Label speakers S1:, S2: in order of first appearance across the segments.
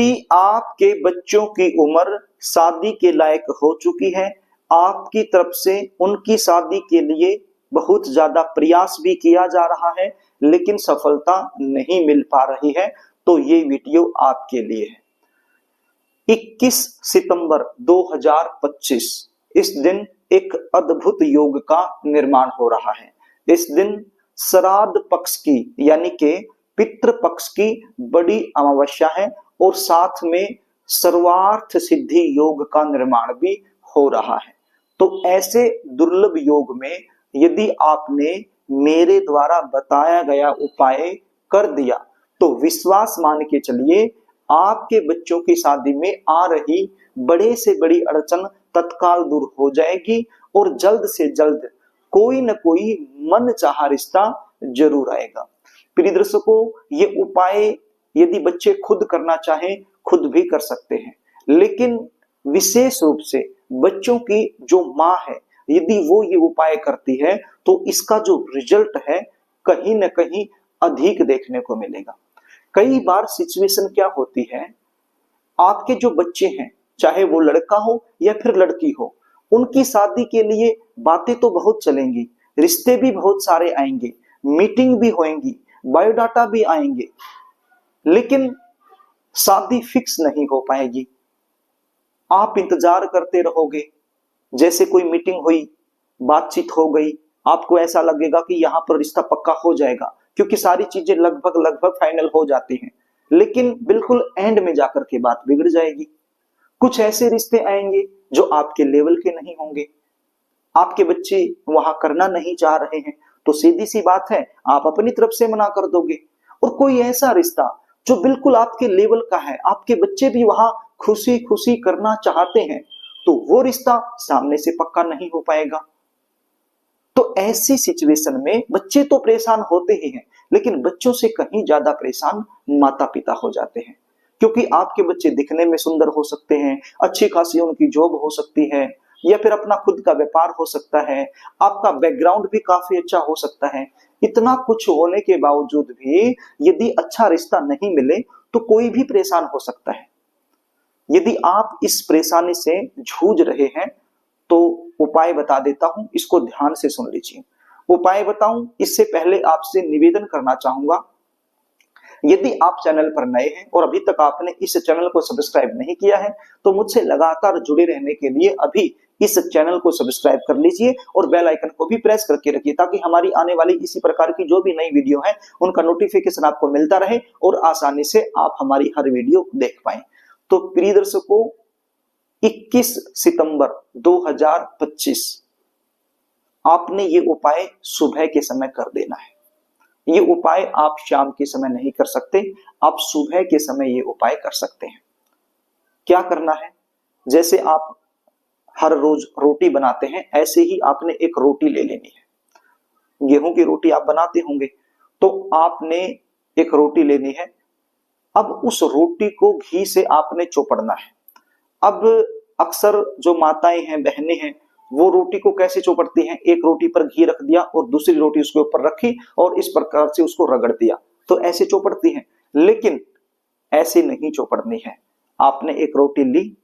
S1: यदि आपके बच्चों की उम्र शादी के लायक हो चुकी है, आपकी तरफ से उनकी शादी के लिए बहुत ज्यादा प्रयास भी किया जा रहा है लेकिन सफलता नहीं मिल पा रही है, तो ये वीडियो आपके लिए है। 21 सितंबर 2025 इस दिन एक अद्भुत योग का निर्माण हो रहा है। इस दिन श्राद्ध पक्ष की यानी के पितृ पक्ष की बड़ी अमावस्या है और साथ में सर्वार्थ सिद्धि योग का निर्माण भी हो रहा है। तो ऐसे दुर्लभ योग में यदि आपने मेरे द्वारा बताया गया उपाय कर दिया तो विश्वास मान के चलिए आपके बच्चों की शादी में आ रही बड़े से बड़ी अड़चन तत्काल दूर हो जाएगी और जल्द से जल्द कोई न कोई मन चाहा रिश्ता जरूर आएगा। प्रिय दर्शकों, ये उपाय यदि बच्चे खुद करना चाहें खुद भी कर सकते हैं, लेकिन विशेष रूप से बच्चों की जो माँ है यदि वो ये उपाय करती है तो इसका जो रिजल्ट है कहीं न कहीं अधिक देखने को मिलेगा। कई बार सिचुएशन क्या होती है, आपके जो बच्चे हैं चाहे वो लड़का हो या फिर लड़की हो, उनकी शादी के लिए बातें तो बहुत चलेंगी, रिश्ते भी बहुत सारे आएंगे, मीटिंग भी होंगी, बायोडाटा भी आएंगे, लेकिन शादी फिक्स नहीं हो पाएगी। आप इंतजार करते रहोगे, जैसे कोई मीटिंग हुई, बातचीत हो गई, आपको ऐसा लगेगा कि यहाँ पर रिश्ता पक्का हो जाएगा क्योंकि सारी चीजें लगभग फाइनल हो जाती हैं, लेकिन बिल्कुल एंड में जाकर के बात बिगड़ जाएगी। कुछ ऐसे रिश्ते आएंगे जो आपके लेवल के नहीं होंगे, आपके बच्चे वहां करना नहीं चाह रहे हैं, तो सीधी सी बात है आप अपनी तरफ से मना कर दोगे। और कोई ऐसा रिश्ता जो बिल्कुल आपके लेवल का है, आपके बच्चे भी वहां खुशी खुशी करना चाहते हैं, तो वो रिश्ता सामने से पक्का नहीं हो पाएगा। तो ऐसी सिचुएशन में बच्चे तो परेशान होते ही हैं, लेकिन बच्चों से कहीं ज्यादा परेशान माता पिता हो जाते हैं, क्योंकि आपके बच्चे दिखने में सुंदर हो सकते हैं, अच्छी खासी उनकी जॉब हो सकती है, या फिर अपना खुद का व्यापार हो सकता है, आपका बैकग्राउंड भी काफी अच्छा हो सकता है। इतना कुछ होने के बावजूद भी यदि अच्छा रिश्ता नहीं मिले तो कोई भी परेशान हो सकता है। यदि आप इस परेशानी से जूझ रहे हैं तो उपाय बता देता हूं, इसको ध्यान से सुन लीजिए। उपाय बताऊं इससे पहले आपसे निवेदन करना चाहूंगा, यदि आप चैनल पर नए हैं और अभी तक आपने इस चैनल को सब्सक्राइब नहीं किया है तो मुझसे लगातार जुड़े रहने के लिए अभी इस चैनल को सब्सक्राइब कर लीजिए और बेल आइकन को भी प्रेस करके रखिए, ताकि हमारी आने वाली इसी प्रकार की जो भी नई वीडियो है उनका नोटिफिकेशन आपको मिलता रहे और आसानी से आप हमारी हर वीडियो देख पाए। तो प्रिय दर्शकों, 21 सितंबर 2025 आपने ये उपाय सुबह के समय कर देना है। ये उपाय आप शाम के समय नहीं कर सकते, आप सुबह के समय ये उपाय कर सकते हैं। क्या करना है, जैसे आप हर रोज रोटी बनाते हैं ऐसे ही आपने एक रोटी ले लेनी है। गेहूं की रोटी आप बनाते होंगे तो आपने एक रोटी लेनी है। अब उस रोटी को घी से आपने चौपड़ना है। अब अक्सर जो माताएं हैं, बहनें हैं, वो रोटी को कैसे चौपड़ती हैं, एक रोटी पर घी रख दिया और दूसरी रोटी उसके ऊपर रखी और इस प्रकार से उसको रगड़ दिया, तो ऐसे चौपड़ती हैं। लेकिन ऐसे नहीं चौपड़नी है। आपने एक रोटी ली,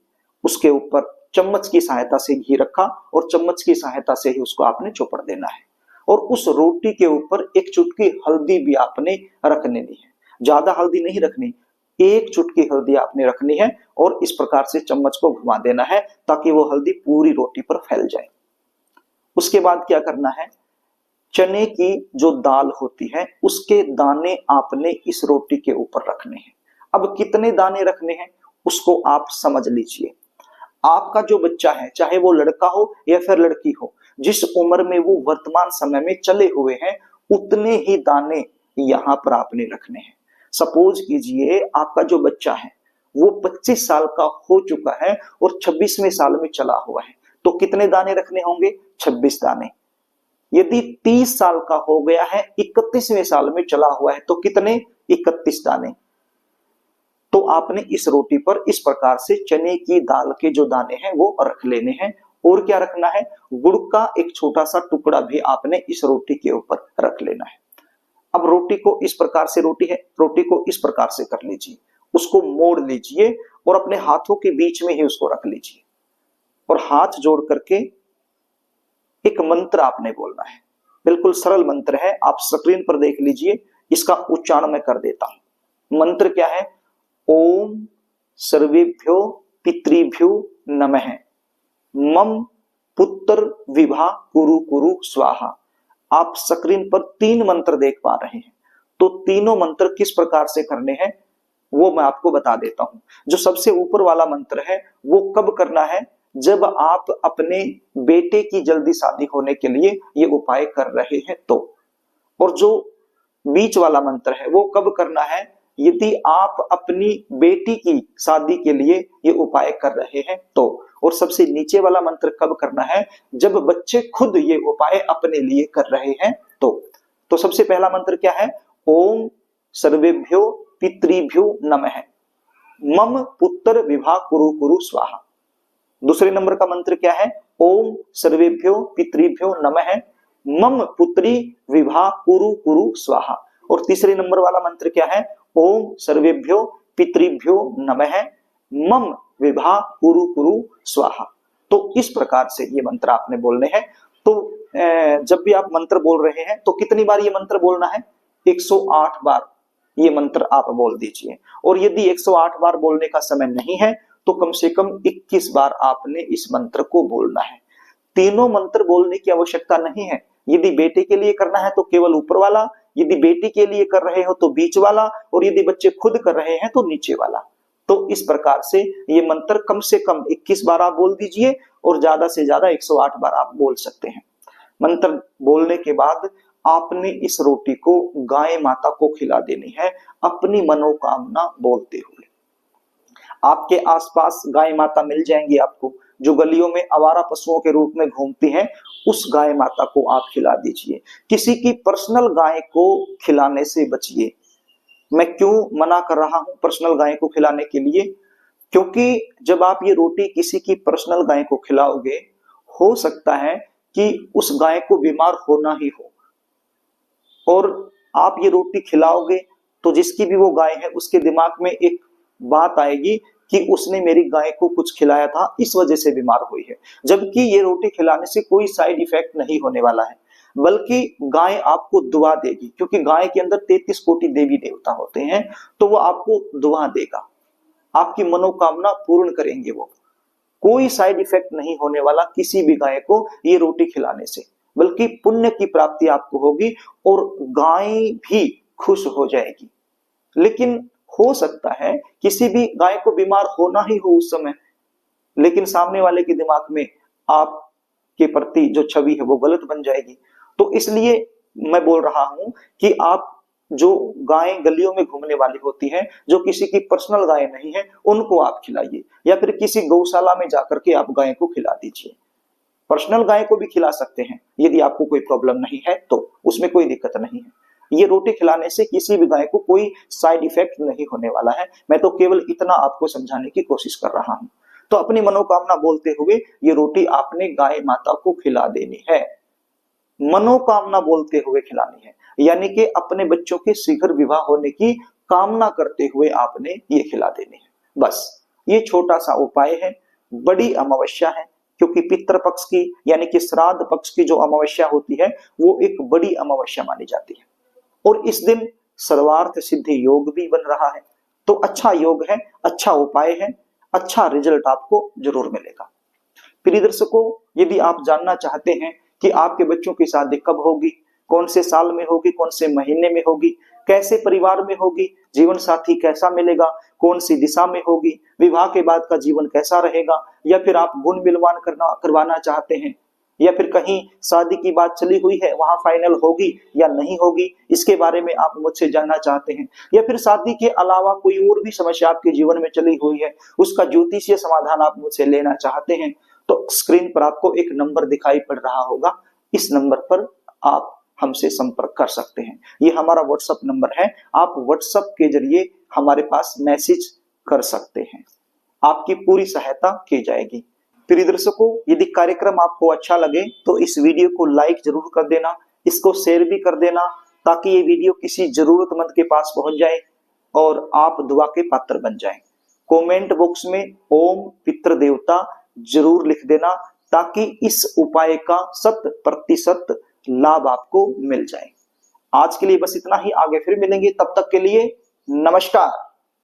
S1: उसके ऊपर चम्मच की सहायता से घी रखा और चम्मच की सहायता से ही उसको आपने चौपड़ देना है और उस रोटी के ऊपर एक चुटकी हल्दी भी आपने रख लेनी है। ज्यादा हल्दी नहीं रखनी, एक चुटकी हल्दी आपने रखनी है और इस प्रकार से चम्मच को घुमा देना है ताकि वो हल्दी पूरी रोटी पर फैल जाए। उसके बाद क्या करना है, चने की जो दाल होती है उसके दाने आपने इस रोटी के ऊपर रखने हैं। अब कितने दाने रखने हैं उसको आप समझ लीजिए। आपका जो बच्चा है, चाहे वो लड़का हो या फिर लड़की हो, जिस उम्र में वो वर्तमान समय में चले हुए हैं, उतने ही दाने यहां पर आपने रखने हैं। सपोज कीजिए आपका जो बच्चा है वो 25 साल का हो चुका है और 26वें साल में चला हुआ है, तो कितने दाने रखने होंगे, 26 दाने। यदि 30 साल का हो गया है, 31वें साल में चला हुआ है, तो कितने, 31 दाने। तो आपने इस रोटी पर इस प्रकार से चने की दाल के जो दाने हैं वो रख लेने हैं। और क्या रखना है, गुड़ का एक छोटा सा टुकड़ा भी आपने इस रोटी के ऊपर रख लेना है। अब रोटी को इस प्रकार से, रोटी है, रोटी को इस प्रकार से कर लीजिए उसको मोड़ लीजिए और अपने हाथों के बीच में ही उसको रख लीजिए और हाथ जोड़ करके एक मंत्र आपने बोलना है। बिल्कुल सरल मंत्र है, आप स्क्रीन पर देख लीजिए, इसका उच्चारण मैं कर देता हूं। मंत्र क्या है? ओम सर्वेभ्यो पितृभ्यो नमः मम पुत्र विभा कुरु कुरु स्वाहा। आप स्क्रीन पर 3 मंत्र देख पा रहे हैं, तो तीनों मंत्र किस प्रकार से करने हैं वो मैं आपको बता देता हूं। जो सबसे ऊपर वाला मंत्र है वो कब करना है? जब आप अपने बेटे की जल्दी शादी होने के लिए ये उपाय कर रहे हैं तो। और जो बीच वाला मंत्र है वो कब करना है? यदि आप अपनी बेटी की शादी के लिए ये उपाय कर रहे हैं तो। और सबसे नीचे वाला मंत्र कब करना है? जब बच्चे खुद ये उपाय अपने लिए कर रहे हैं तो सबसे पहला मंत्र क्या है? ओम सर्वेभ्यो पितृभ्यो नमः मम पुत्र विभा कुरु कुरु स्वाहा। दूसरे नंबर का मंत्र क्या है? ओम सर्वेभ्यो पितृभ्यो नमः मम पुत्री विभा कुरु कुरु स्वाहा। और तीसरे नंबर वाला मंत्र क्या है? ओम सर्वेभ्यो पितृभ्यो नमः मम विभा कुरु कुरु स्वाहा। तो इस प्रकार से ये मंत्र आपने बोलने हैं। तो जब भी आप मंत्र बोल रहे हैं तो कितनी बार ये मंत्र बोलना है? 108 बार ये मंत्र आप बोल दीजिए। और यदि 108 बार बोलने का समय नहीं है तो कम से कम 21 बार आपने इस मंत्र को बोलना है। तीनों मंत्र बोलने की आवश्यकता नहीं है। यदि बेटे के लिए करना है तो केवल ऊपर वाला, यदि बेटी के लिए कर रहे हो तो बीच वाला, और यदि बच्चे खुद कर रहे हैं तो नीचे वाला। तो इस प्रकार से ये मंत्र कम से कम 21 बार आप बोल दीजिए और ज्यादा से ज्यादा 108 बार आप बोल सकते हैं। मंत्र बोलने के बाद आपने इस रोटी को गाय माता को खिला देनी है अपनी मनोकामना बोलते हुए। आपके आसपास गाय माता मिल जाएंगी आपको, जो गलियों में आवारा पशुओं के रूप में घूमती हैं, उस गाय माता को आप खिला दीजिए। किसी की पर्सनल गाय को खिलाने से बचिए। मैं क्यों मना कर रहा हूं पर्सनल गाय को खिलाने के लिए? क्योंकि जब आप ये रोटी किसी की पर्सनल गाय को खिलाओगे, हो सकता है कि उस गाय को बीमार होना ही हो, और आप ये रोटी खिलाओगे तो जिसकी भी वो गाय है उसके दिमाग में एक बात आएगी कि उसने मेरी गाय को कुछ खिलाया था, इस वजह से बीमार हुई है। जबकि ये रोटी खिलाने से कोई साइड इफेक्ट नहीं होने वाला है, बल्कि गाय आपको दुआ देगी, क्योंकि गाय के अंदर 33 कोटि देवी देवता होते हैं, तो वो आपको दुआ देगा, आपकी मनोकामना पूर्ण करेंगे वो। कोई साइड इफेक्ट नहीं होने वाला किसी भी गाय को ये रोटी खिलाने से, बल्कि पुण्य की प्राप्ति आपको होगी और गाय भी खुश हो जाएगी। लेकिन हो सकता है किसी भी गाय को बीमार होना ही हो उस समय, लेकिन सामने वाले के दिमाग में आपके प्रति जो छवि है वो गलत बन जाएगी। तो इसलिए मैं बोल रहा हूं कि आप जो गाय गलियों में घूमने वाली होती हैं, जो किसी की पर्सनल गाय नहीं है, उनको आप खिलाइए, या फिर किसी गौशाला में जाकर के आप गाय को खिला दीजिए। पर्सनल गाय को भी खिला सकते हैं यदि आपको कोई प्रॉब्लम नहीं है तो, उसमें कोई दिक्कत नहीं है। ये रोटी खिलाने से किसी भी गाय को कोई साइड इफेक्ट नहीं होने वाला है। मैं तो केवल इतना आपको समझाने की कोशिश कर रहा हूं। तो अपनी मनोकामना बोलते हुए ये रोटी आपने गाय माता को खिला देनी है, मनोकामना बोलते हुए खिलानी है, यानी कि अपने बच्चों के शीघ्र विवाह होने की कामना करते हुए आपने ये खिला देनी है। बस ये छोटा सा उपाय है, बड़ी अमावस्या है, क्योंकि पितृ पक्ष की यानी कि श्राद्ध पक्ष की जो अमावस्या होती है वो एक बड़ी अमावस्या मानी जाती है, और इस दिन सर्वार्थ सिद्धि योग भी बन रहा है। तो अच्छा योग है, अच्छा उपाय है, अच्छा रिजल्ट आपको जरूर मिलेगा। प्रिय दर्शकों, यदि आप जानना चाहते हैं कि आपके बच्चों की शादी कब होगी, कौन से साल में होगी, कौन से महीने में होगी, कैसे परिवार में होगी, जीवन साथी कैसा मिलेगा, कौन सी दिशा में होगी, विवाह के बाद का जीवन कैसा रहेगा, या फिर आप गुण मिलवान करवाना चाहते हैं, या फिर कहीं शादी की बात चली हुई है वहां फाइनल होगी या नहीं होगी, इसके बारे में आप मुझसे जानना चाहते हैं, या फिर शादी के अलावा कोई और भी समस्या आपके जीवन में चली हुई है, उसका ज्योतिषीय समाधान आप मुझसे लेना चाहते हैं, तो स्क्रीन पर आपको एक नंबर दिखाई पड़ रहा होगा, इस नंबर पर आप हमसे संपर्क कर सकते हैं। ये हमारा व्हाट्सएप नंबर है, आप व्हाट्सएप के जरिए हमारे पास मैसेज कर सकते हैं, आपकी पूरी सहायता की जाएगी। प्रिय दर्शकों, यदि कार्यक्रम आपको अच्छा लगे तो इस वीडियो को लाइक जरूर कर देना, इसको शेयर भी कर देना, ताकि ये वीडियो किसी जरूरतमंद के पास पहुंच जाए और आप दुआ के पात्र बन जाएं। कमेंट बॉक्स में ओम पितृ देवता जरूर लिख देना ताकि इस उपाय का 100% लाभ आपको मिल जाए। आज के लिए बस इतना ही, आगे फिर मिलेंगे, तब तक के लिए नमस्कार।